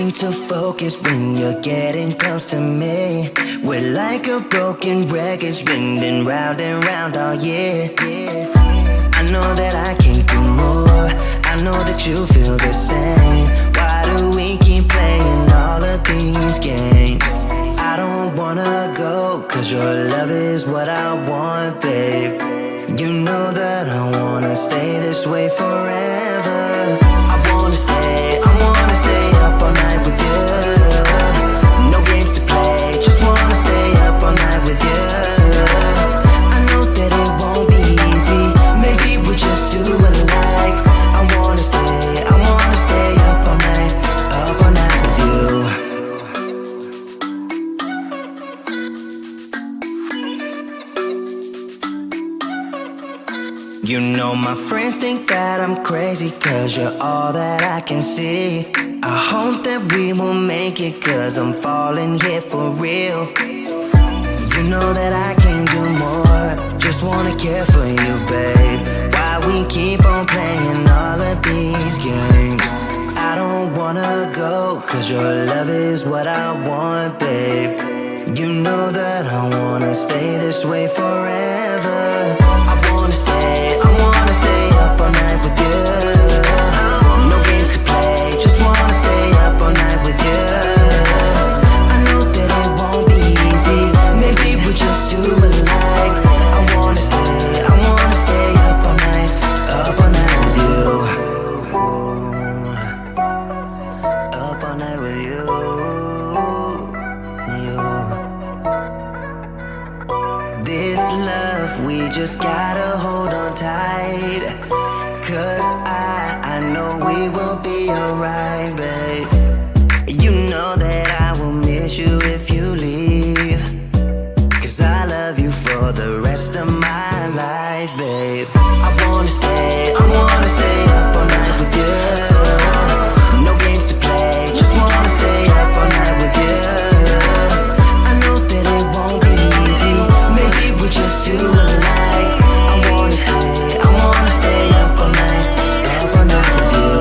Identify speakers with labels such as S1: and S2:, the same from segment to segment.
S1: seem to focus when you're getting close to me. We're like a broken record spinning round and round all year. I know that I can't do more, I know that you feel the same. Why do we keep playing all of these games? I don't wanna go, cause your love is what I want, babe. You know that I wanna stay this way forever. I wanna stay up all night with you. No games to play, just wanna stay up all night with you. I know that it won't be easy, maybe we're just too alike. I wanna stay up all night with you. You know my friends think that I'm crazy, cause you're all that I can see. I hope that we will make it, cause I'm falling here for real. You know that I can't do more, just wanna care for you, babe. Why we keep on playing all of these games? I don't wanna go, cause your love is what I want, babe. You know that I wanna stay this way forever. I wanna stay up all night with you. No games to play, just wanna stay up all night with you. I know that it won't be easy, maybe we're just too alike. I wanna stay up all night with you. Up all night with you. This love, we just gotta hold on tight. Cause I know we will be alright, babe. You know that I will miss you if you leave. Cause I love you for the rest of my life, babe. I wanna stay up all night with you. No games to play, just wanna stay up all night with you. I know that it won't be easy, maybe we're just too alike. I wanna stay up all night with you.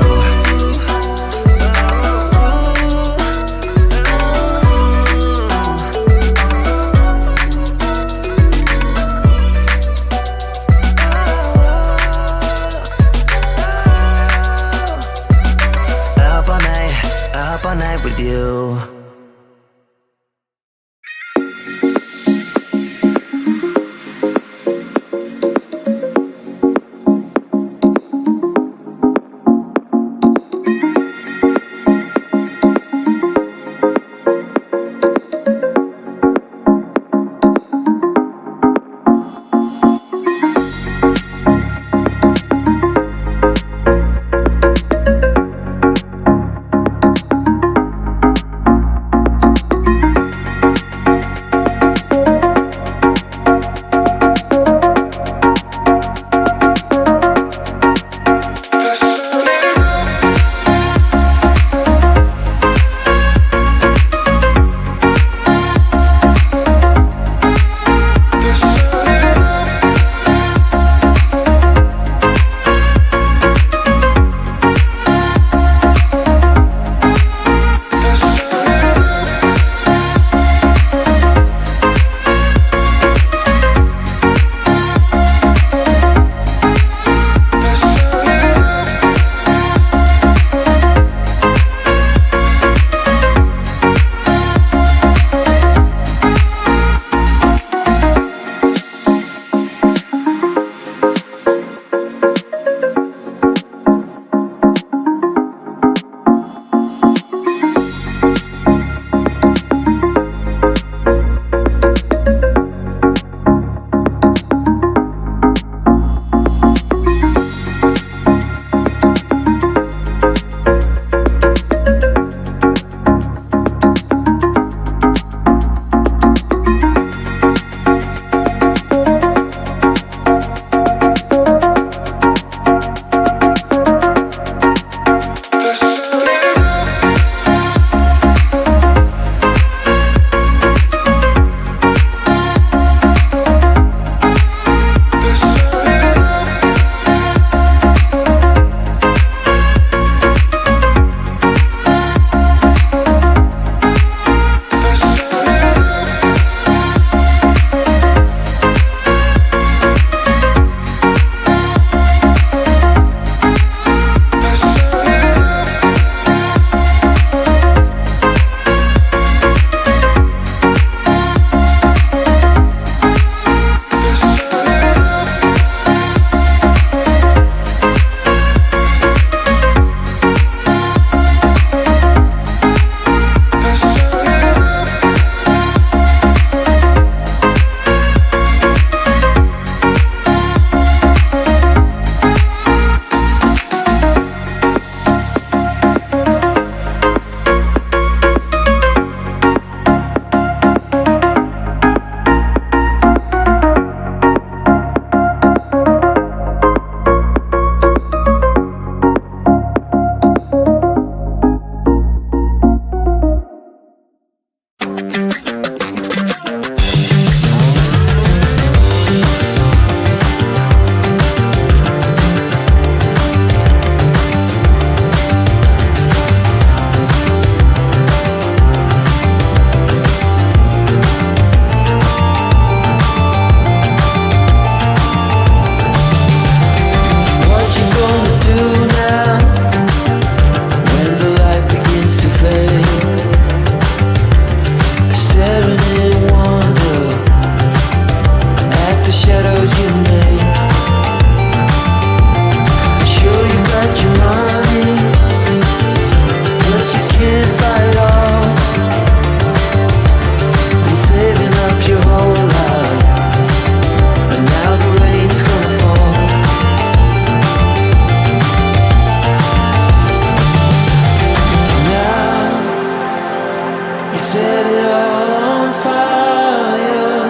S2: set it all on fire.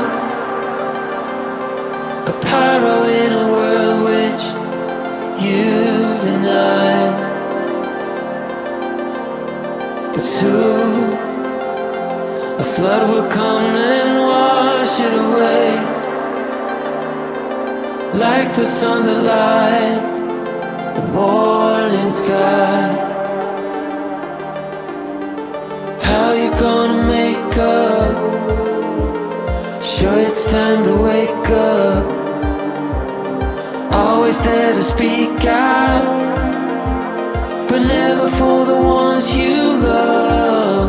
S2: A pyro in a world which you deny. But soon a flood will come and wash it away, like the sun that lights the morning sky. How you gonna make up? Sure it's time to wake up. Always there to speak out, but never for the ones you love.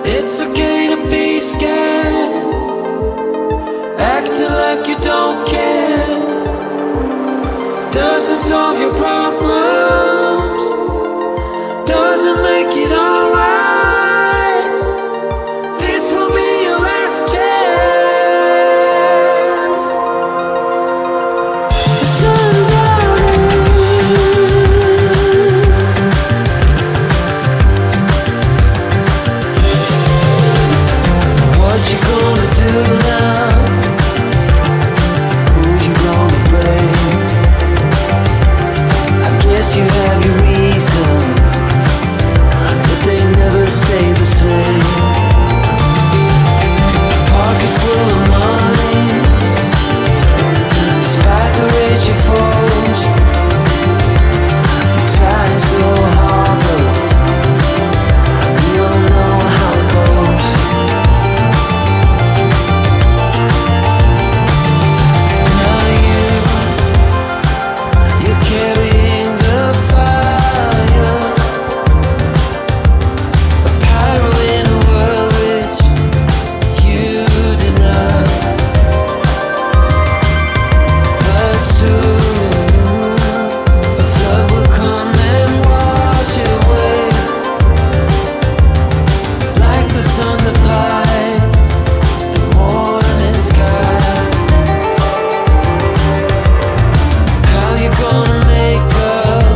S2: It's okay to be scared, acting like you don't care. Doesn't solve your problems, doesn't make it alright. This will be your last chance. What you gonna do now? Who you gonna blame? I guess you have your reasons, but they never stay the same. Pocket full of money, despite the rage you forge. You're trying so hard, but you don't know how it goes. Now you're carrying the fire, a pyro in a world which you deny. But soon a flood will come and wash it away, like the sun that lights the morning sky. How you gonna make up?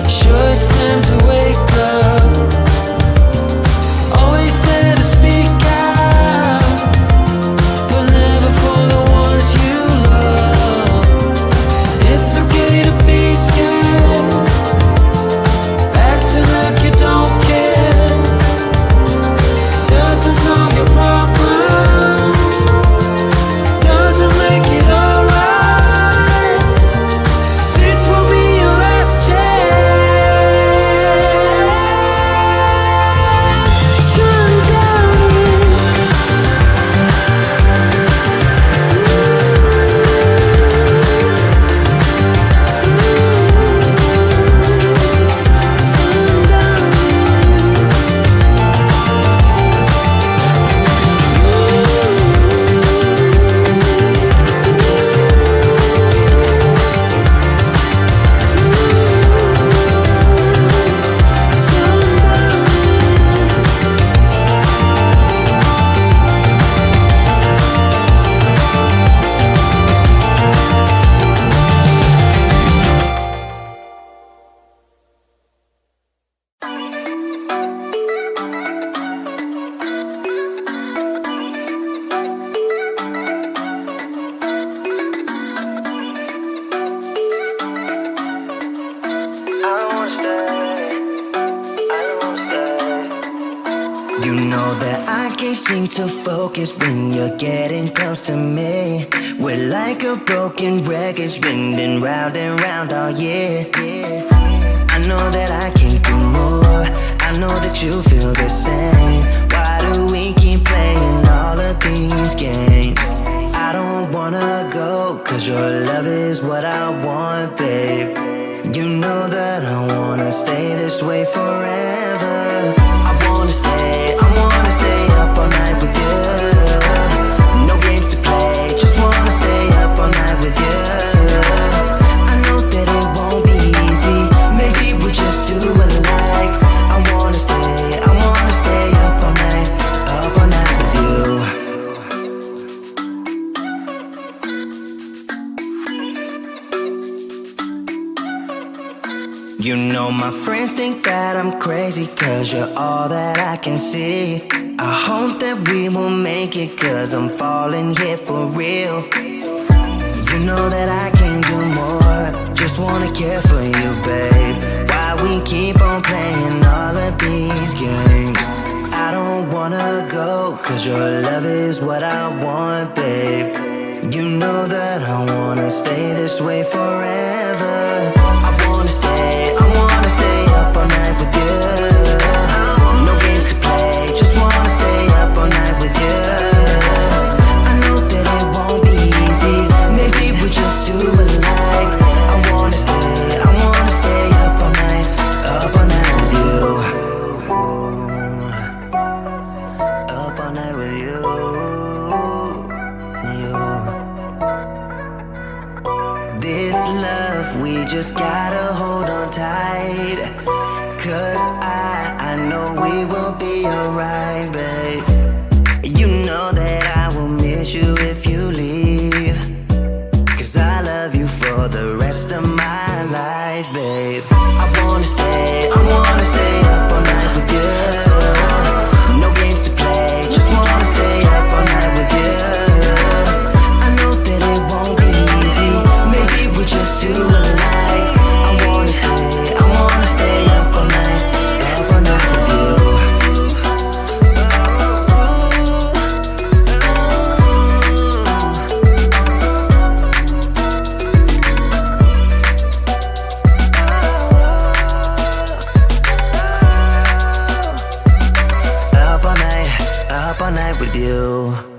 S2: Sure it's time to wake up. Always there to speak out, but never for the ones you love. It's okay to be scared, acting like you don't care. Doesn't solve your problems, doesn't make it alright. This will be your last chance. Sundown.
S1: You know that I can't seem to focus when you're getting close to me. We're like a broken record spinning round and round all year. I know that I can't do more, I know that you feel the same. Why do we keep playing all of these games? I don't wanna go, cause your love is what I want, babe. You know that I wanna stay this way forever. I wanna stay up all night with you. No games to play, just wanna stay up all night with you. I know that it won't be easy, maybe we're just too alike. I wanna stay up know my friends think that I'm crazy, cause you're all that I can see. I hope that we will make it, cause I'm falling here for real. You know that I can do more, just wanna care for you, babe. Why we keep on playing all of these games? I don't wanna go, cause your love is what I want, babe. You know that I wanna stay this way forever. I wanna stay up all night with you. No games to play, just wanna stay up all night with you. I know that it won't be easy, maybe we're just too alike. I wanna stay up all night with you. Up all night with you. This love, we just gotta hold on tight. Cause I know we will be alright, babe. You know that I will miss you if you leave. Cause I love you for the rest of my life, babe. I wanna stay up all night with you. No games to play, just wanna stay up all night with you. I know that it won't be easy, maybe we're just too alike. I wanna stay up all night with you. Up all night with you.